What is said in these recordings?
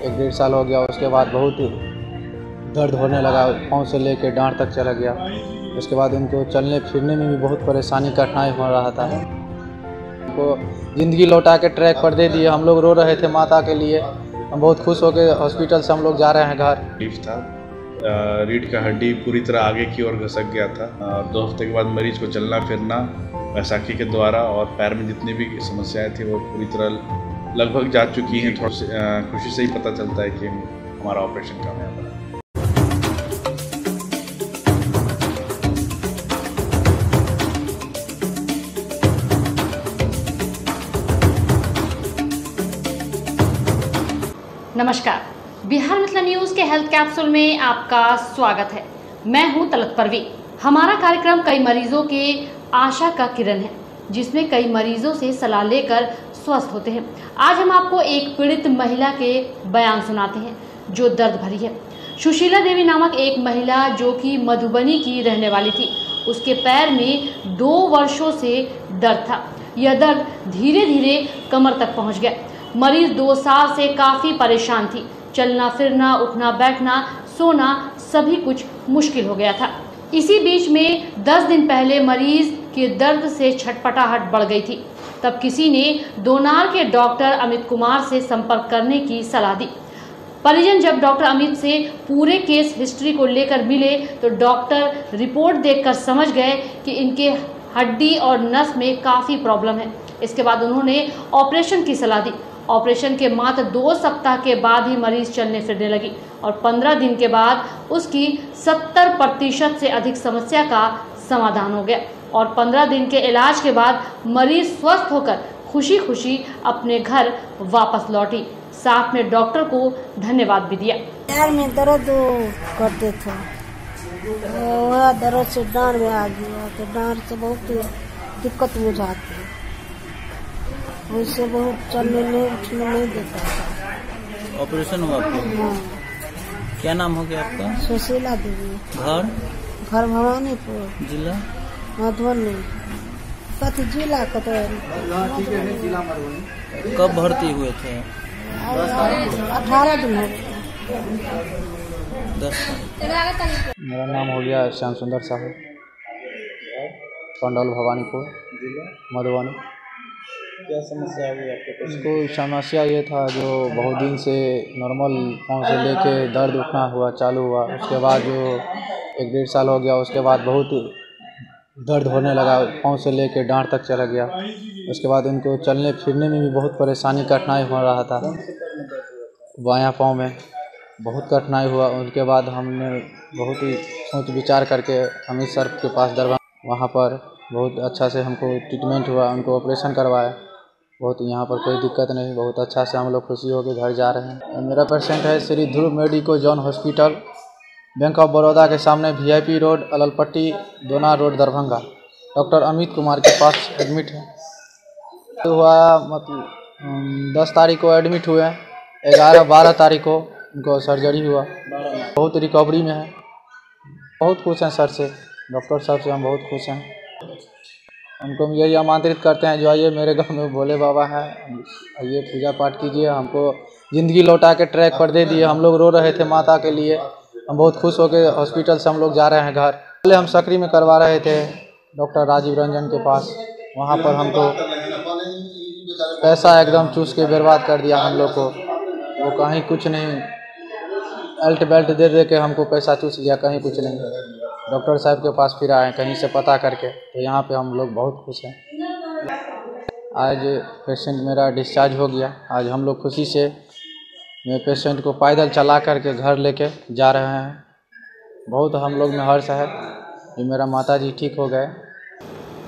एक डेढ़ साल हो गया। उसके बाद बहुत दर्द होने लगा, पाँव से लेकर डांड तक चला गया। उसके बाद उनको चलने फिरने में भी बहुत परेशानी कठिनाई हो रहा था। उनको ज़िंदगी लौटा के ट्रैक पर दे दिए। हम लोग रो रहे थे माता के लिए। हम बहुत खुश हो गए। हॉस्पिटल से हम लोग जा रहे हैं घर। तकलीफ था, रीढ़ का हड्डी पूरी तरह आगे की ओर घसक गया था और 2 हफ्ते के बाद मरीज को चलना फिरना बैसाखी के द्वारा और पैर में जितनी भी समस्याएं थी वो पूरी तरह लगभग जा चुकी हैं। थोड़ा खुशी से ही पता चलता है कि हमारा ऑपरेशन कामयाब रहा। नमस्कार, बिहार मिथिला न्यूज़ के हेल्थ कैप्सूल में आपका स्वागत है। मैं हूं तलत परवीन। हमारा कार्यक्रम कई मरीजों के आशा का किरण है, जिसमें कई मरीजों से सलाह लेकर स्वस्थ होते हैं। आज हम आपको एक पीड़ित महिला के बयान सुनाते हैं जो दर्द भरी है। सुशीला देवी नामक एक महिला जो कि मधुबनी की रहने वाली थी, उसके पैर में 2 वर्षों से दर्द था। यह दर्द धीरे धीरे कमर तक पहुंच गया। मरीज 2 साल से काफ़ी परेशान थी। चलना फिरना, उठना बैठना, सोना सभी कुछ मुश्किल हो गया था। इसी बीच में 10 दिन पहले मरीज के दर्द से छटपटाहट बढ़ गई थी। तब किसी ने दोनार के डॉक्टर अमित कुमार से संपर्क करने की सलाह दी। परिजन जब डॉक्टर अमित से पूरे केस हिस्ट्री को लेकर मिले तो डॉक्टर रिपोर्ट देखकर समझ गए कि इनके हड्डी और नस में काफ़ी प्रॉब्लम है। इसके बाद उन्होंने ऑपरेशन की सलाह दी। ऑपरेशन के मात्र 2 सप्ताह के बाद ही मरीज चलने फिरने लगी और 15 दिन के बाद उसकी 70% से अधिक समस्या का समाधान हो गया और 15 दिन के इलाज के बाद मरीज स्वस्थ होकर खुशी खुशी अपने घर वापस लौटी। साथ में डॉक्टर को धन्यवाद भी दिया। पैर में दर्द करते थे, वह दर्द से डांड में आ गया तो डांड से बहुत दिक्कत हो जाती है। उससे बहुत चलने में उठने नहीं देता था। ऑपरेशन हुआ आपको? हाँ। क्या नाम हो गया आपका? सुशीला देवी। घर भवानीपुर, जिला मधुबनी। कथी जिला कतौरी। कब भर्ती हुए थे? 18 दिन हो गए। 10। मेरा नाम हो गया श्याम सुंदर साहू, पंडौल भवानीपुर, मधुबनी। क्या समस्या हुई आपको? उसको समस्या ये था जो बहुत दिन से नॉर्मल पाँव से लेके दर्द उठना हुआ चालू हुआ। उसके बाद जो 1 डेढ़ साल हो गया। उसके बाद बहुत दर्द होने लगा, पाँव से लेके डांड तक चला गया। उसके बाद उनको चलने फिरने में भी बहुत परेशानी कठिनाई हो रहा था। बायां पाँव में बहुत कठिनाई हुआ। उनके बाद हमने बहुत ही सोच विचार करके अमित सर के पास दरबार, वहाँ पर बहुत अच्छा से हमको ट्रीटमेंट हुआ, उनको ऑपरेशन करवाया। बहुत यहाँ पर कोई दिक्कत नहीं, बहुत अच्छा से हम लोग खुशी होकर घर जा रहे हैं। मेरा पेशेंट है Shri Dhruv medico John hospital, bank of Baroda के सामने, VIP road, Allalpatti, Donar road, Darbhanga. Doctor Amit Kumar के पास एडमिट है। तो हुआ मतलब 10 तारीख को एडमिट हुए, 11-12 तारीख को उनको सर्जरी हुआ। बहुत रिकवरी में है। बहुत खुश हैं सर से, डॉक्टर साहब से हम बहुत खुश हैं। उनको यही आमंत्रित करते हैं जो आइए मेरे गांव में भोले बाबा हैं, आइए पूजा पाठ कीजिए। हमको ज़िंदगी लौटा के ट्रैक पर दे दिए। हम लोग रो रहे थे माता के लिए। हम बहुत खुश हो गए। हॉस्पिटल से हम लोग जा रहे हैं घर। पहले हम सकरी में करवा रहे थे डॉक्टर राजीव रंजन के पास। वहाँ पर हमको पैसा एकदम चूस के बर्बाद कर दिया हम लोग को। वो कहीं कुछ नहीं, अल्ट बेल्ट दे के हमको पैसा चूस लिया, कहीं कुछ नहीं। डॉक्टर साहब के पास फिर आए कहीं से पता करके, तो यहाँ पे हम लोग बहुत खुश हैं। आज पेशेंट मेरा डिस्चार्ज हो गया। आज हम लोग खुशी से मेरे पेशेंट को पैदल चला करके घर लेके जा रहे हैं। बहुत हम लोग में हर्ष है कि मेरा माताजी ठीक हो गए।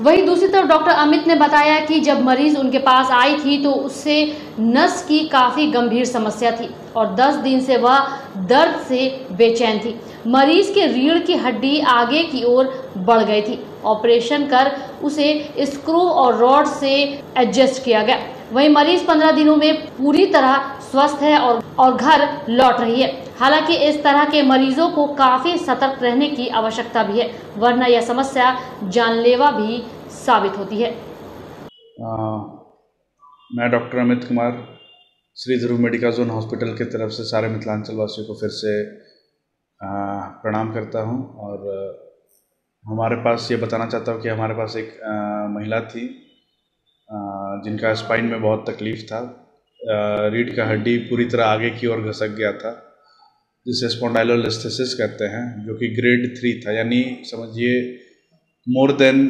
वहीं दूसरी तरफ डॉक्टर अमित ने बताया कि जब मरीज उनके पास आई थी तो उससे नस की काफ़ी गंभीर समस्या थी और 10 दिन से वह दर्द से बेचैन थी। मरीज के रीढ़ की हड्डी आगे की ओर बढ़ गई थी। ऑपरेशन कर उसे स्क्रू और रॉड से एडजस्ट किया गया। वहीं मरीज 15 दिनों में पूरी तरह स्वस्थ है और घर लौट रही है। हालांकि इस तरह के मरीजों को काफ़ी सतर्क रहने की आवश्यकता भी है, वरना यह समस्या जानलेवा भी साबित होती है। मैं डॉक्टर अमित कुमार, श्री ध्रुव मेडिका जोन हॉस्पिटल की तरफ से सारे मिथिलांचल वासियों को फिर से प्रणाम करता हूं। और हमारे पास ये बताना चाहता हूं कि हमारे पास एक महिला थी जिनका स्पाइन में बहुत तकलीफ़ था। रीढ़ का हड्डी पूरी तरह आगे की ओर घसक गया था, जिसे स्पॉन्डाइलोलिस्थेसिस कहते हैं, जो कि ग्रेड 3 था। यानी समझिए मोर देन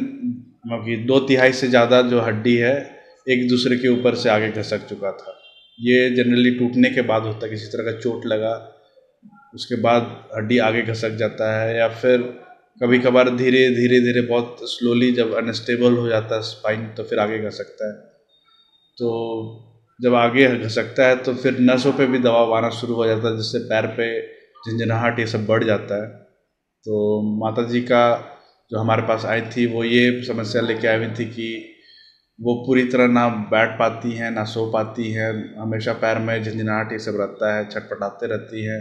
2/3 से ज़्यादा जो हड्डी है एक दूसरे के ऊपर से आगे घसक चुका था। ये जनरली टूटने के बाद होता है, किसी तरह का चोट लगा उसके बाद हड्डी आगे घसक जाता है, या फिर कभी कभार धीरे धीरे बहुत स्लोली जब अनस्टेबल हो जाता है स्पाइन तो फिर आगे घसकता है। तो जब आगे घसकता है तो फिर नसों पे भी दबाव आना शुरू हो जाता है, जिससे पैर पे झंझनाहट ये सब बढ़ जाता है। तो माता जी का जो हमारे पास आई थी वो ये समस्या लेके आई हुई थी कि वो पूरी तरह ना बैठ पाती हैं ना सो पाती हैं, हमेशा पैर में झंझनाहट ये सब रहता है, छटपटाते रहती हैं।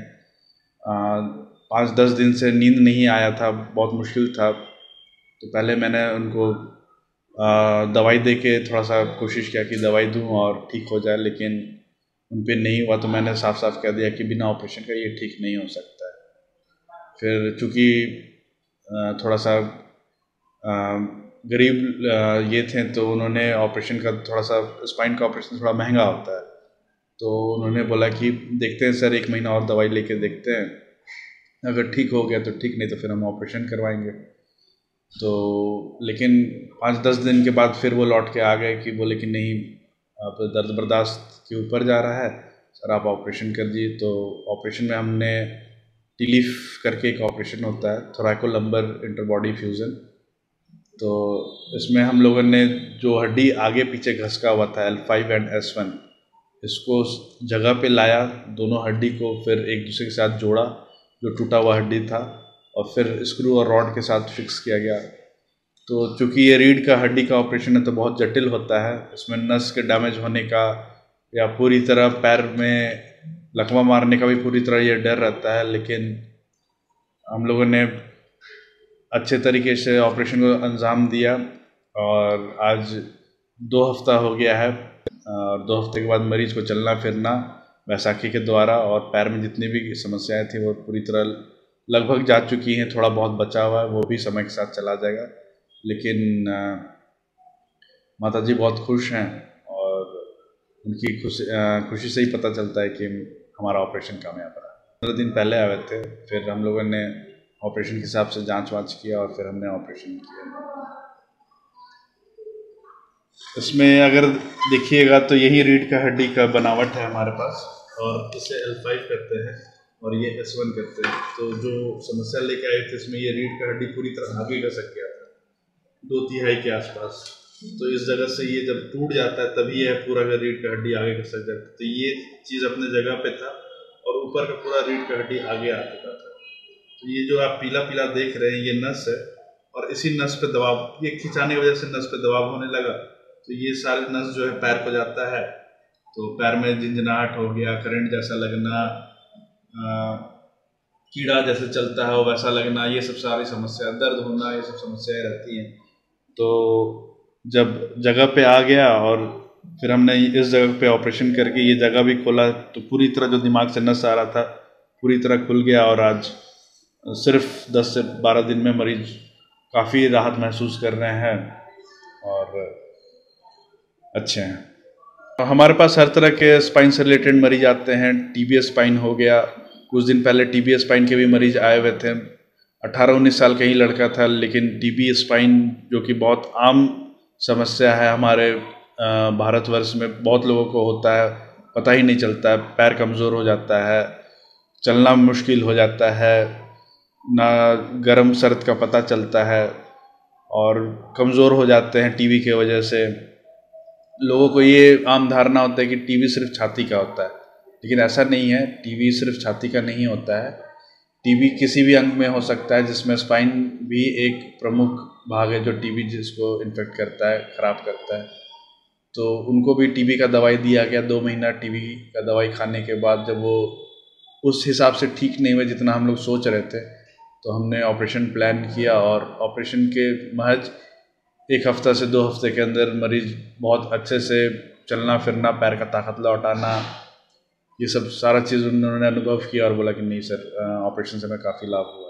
5-10 दिन से नींद नहीं आया था, बहुत मुश्किल था। तो पहले मैंने उनको दवाई दे के थोड़ा सा कोशिश किया कि दवाई दूं और ठीक हो जाए, लेकिन उन पे नहीं हुआ। तो मैंने साफ साफ कह दिया कि बिना ऑपरेशन का ये ठीक नहीं हो सकता है। फिर चूँकि थोड़ा सा गरीब ये थे तो उन्होंने ऑपरेशन का थोड़ा सा, स्पाइन का ऑपरेशन थोड़ा महंगा होता है, तो उन्होंने बोला कि देखते हैं सर 1 महीना और दवाई लेके देखते हैं, अगर ठीक हो गया तो ठीक, नहीं तो फिर हम ऑपरेशन करवाएंगे। तो लेकिन 5-10 दिन के बाद फिर वो लौट के आ गए कि बोले कि नहीं, आप दर्द बर्दाश्त के ऊपर जा रहा है सर, आप ऑपरेशन कर दीजिए। तो ऑपरेशन में हमने टीलीफ करके एक ऑपरेशन होता है, थोरैकोलम्बर इंटरबॉडी फ्यूज़न। तो इसमें हम लोगों ने जो हड्डी आगे पीछे घसका हुआ था L5 एंड S1, इसको जगह पे लाया, दोनों हड्डी को फिर एक दूसरे के साथ जोड़ा जो टूटा हुआ हड्डी था, और फिर स्क्रू और रॉड के साथ फिक्स किया गया। तो चूँकि ये रीढ़ का हड्डी का ऑपरेशन है तो बहुत जटिल होता है, इसमें नस के डैमेज होने का या पूरी तरह पैर में लकवा मारने का भी पूरी तरह ये डर रहता है। लेकिन हम लोगों ने अच्छे तरीके से ऑपरेशन को अंजाम दिया और आज 2 हफ्ता हो गया है, और 2 हफ्ते के बाद मरीज को चलना फिरना बैसाखी के द्वारा, और पैर में जितनी भी समस्याएं थी वो पूरी तरह लगभग जा चुकी हैं। थोड़ा बहुत बचा हुआ है, वो भी समय के साथ चला जाएगा। लेकिन माता जी बहुत खुश हैं, और उनकी खुशी से ही पता चलता है कि हमारा ऑपरेशन कामयाब रहा। 15 दिन पहले आए थे, फिर हम लोगों ने ऑपरेशन के हिसाब से जांच वाँच किया और फिर हमने ऑपरेशन किया। इसमें अगर देखिएगा तो यही रीढ़ का हड्डी का बनावट है हमारे पास, और इसे L5 करते हैं और ये S1 करते हैं। तो जो समस्या लेके आए थे इसमें ये रीढ़ का हड्डी पूरी तरह आगे घसक गया था 2/3 के आसपास। तो इस जगह से ये जब टूट जाता है तभी यह पूरा का रीढ़ का हड्डी आगे घसक जाता है। तो ये चीज़ अपने जगह पे था और ऊपर का पूरा रीढ़ का हड्डी आगे आ चुका था। तो ये जो आप पीला पीला देख रहे हैं ये नस है, और इसी नस पे दबाव, ये खिंचाने की वजह से नस पे दबाव होने लगा, तो ये सारे नस जो है पैर को जाता है, तो पैर में झंझनाहट हो गया, करंट जैसा लगना, कीड़ा जैसे चलता है वो वैसा लगना, ये सब सारी समस्या, दर्द होना, ये सब समस्याएं रहती हैं। तो जब जगह पे आ गया और फिर हमने इस जगह पे ऑपरेशन करके ये जगह भी खोला, तो पूरी तरह जो दिमाग से नस आ रहा था पूरी तरह खुल गया, और आज सिर्फ 10 से 12 दिन में मरीज काफ़ी राहत महसूस कर रहे हैं और अच्छे हैं। हमारे पास हर तरह के स्पाइन से रिलेटेड मरीज आते हैं। TBS स्पाइन हो गया, कुछ दिन पहले TBS स्पाइन के भी मरीज आए हुए थे। 18-19 साल का ही लड़का था, लेकिन TBS स्पाइन जो कि बहुत आम समस्या है हमारे भारतवर्ष में, बहुत लोगों को होता है, पता ही नहीं चलता है, पैर कमज़ोर हो जाता है, चलना मुश्किल हो जाता है, ना गर्म सर्द का पता चलता है, और कमज़ोर हो जाते हैं टीबी की वजह से। लोगों को ये आम धारणा होता है कि टीबी सिर्फ छाती का होता है, लेकिन ऐसा नहीं है। टीबी सिर्फ छाती का नहीं होता है, टीबी किसी भी अंग में हो सकता है, जिसमें स्पाइन भी एक प्रमुख भाग है जो टीबी जिसको इन्फेक्ट करता है, ख़राब करता है। तो उनको भी टीबी का दवाई दिया गया। 2 महीना टीबी का दवाई खाने के बाद जब वो उस हिसाब से ठीक नहीं हुए जितना हम लोग सोच रहे थे, तो हमने ऑपरेशन प्लान किया, और ऑपरेशन के महज 1 हफ्ता से 2 हफ्ते के अंदर मरीज बहुत अच्छे से चलना फिरना, पैर का ताकत लौटाना, ये सब सारा चीज़ उन्होंने अनुभव किया और बोला कि नहीं सर, ऑपरेशन से हमें काफ़ी लाभ हुआ।